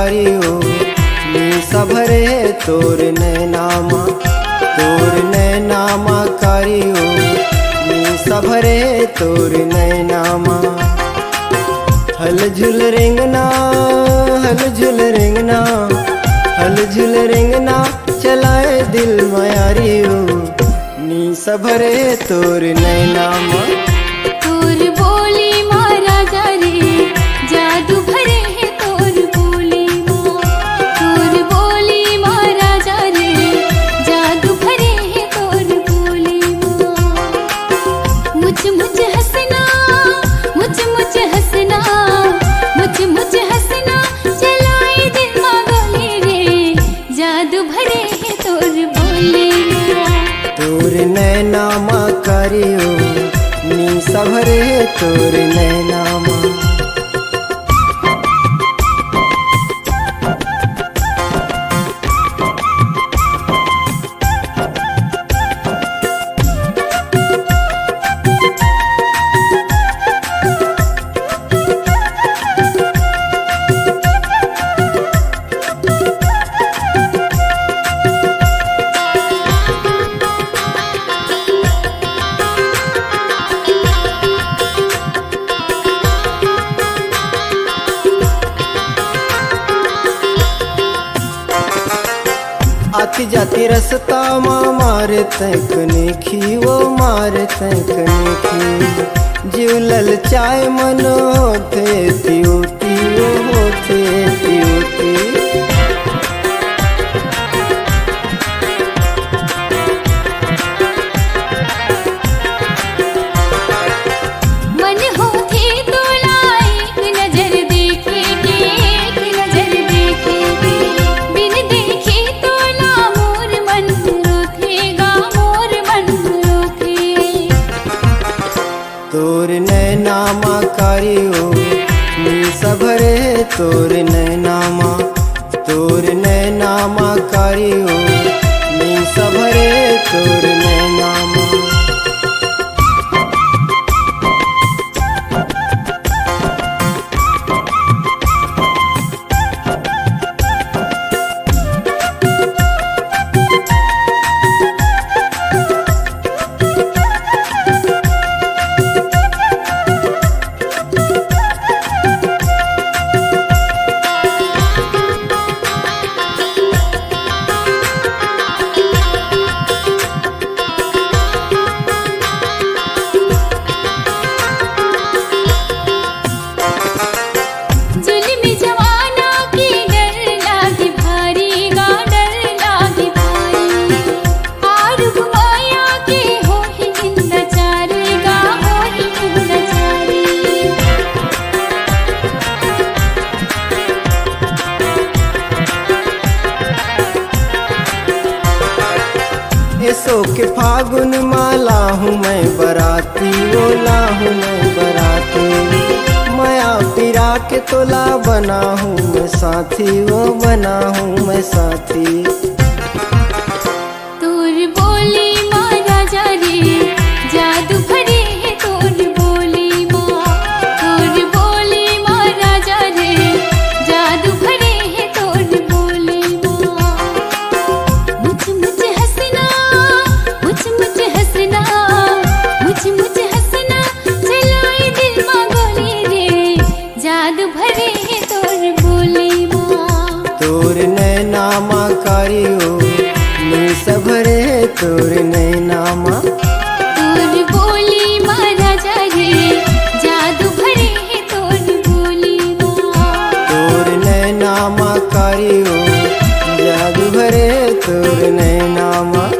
कारियो निशा भरे तोर नैनामा, तोर नैनामा कारियो निशा भरे तोर नैनामा। हल झुल रेंगना, हल झुल रेंगना, हल झुल रेंगना चलाए दिल मायारियो निशा भरे तोर नैनामा। तोर बोली माँ राजा रे जादू भरे है तोर बोली माँ, तोर बोली माँ राजा रे जादू भरे है तोर बोली माँ। मुझ मुझ हंसना, मुझ मुझ हंसना, मुझ मुझ हंसना चलाए दिल माँ गोली रे जादू भरे है तोर बोली माँ। तोर नैनामा कारियो निशा भरे तोर नैनामा। आती जाती रस्ता माँ मारे तकने खी, वो मारे तकने खी। जीव ललचाए मन होते त्योती, वो होते त्योती। मन होते तो लाए नजर देखे, एक नजर देखे, बिन देखे तो ना मोर मन रोकेगा, मोर मन रोके। तोर नैनामा कारियो निशा भरे तोर नैनामा, तोर नैनामा कारियो निशा भरे तोर नैनामा। जुल्मी जमाना की डर लागे भारी गा, डर लागे भारी। आर माया के हो ही निंदाचारी गा, हो ही निंदाचारी। ऐसो के फागुन माला हूँ मैं बराती, ओला हूँ मैं बराती। माया पिरा के तोला बना हूँ मैं साथी, वो बना हूँ मैं साथी। तोर बोली माँ राजा रे जादू भरे है तोर बोली माँ, तोर बोली माँ राजा रे जादू भरे है तोर बोली माँ। मुझ मुझ हंसना, मुझ मुझ हंसना, मुझ मुझ हंसना चलाए दिल माँ गोली रे जादू भरे है तोर बोली माँ। तोर नैनामा कारियो निशा भरे तोर नैनामा। तोर बोली माँ राजा रे जादू भरे है तोर बोली माँ। तोर नैनामा कारियो जादू भरे तोर नैनामा।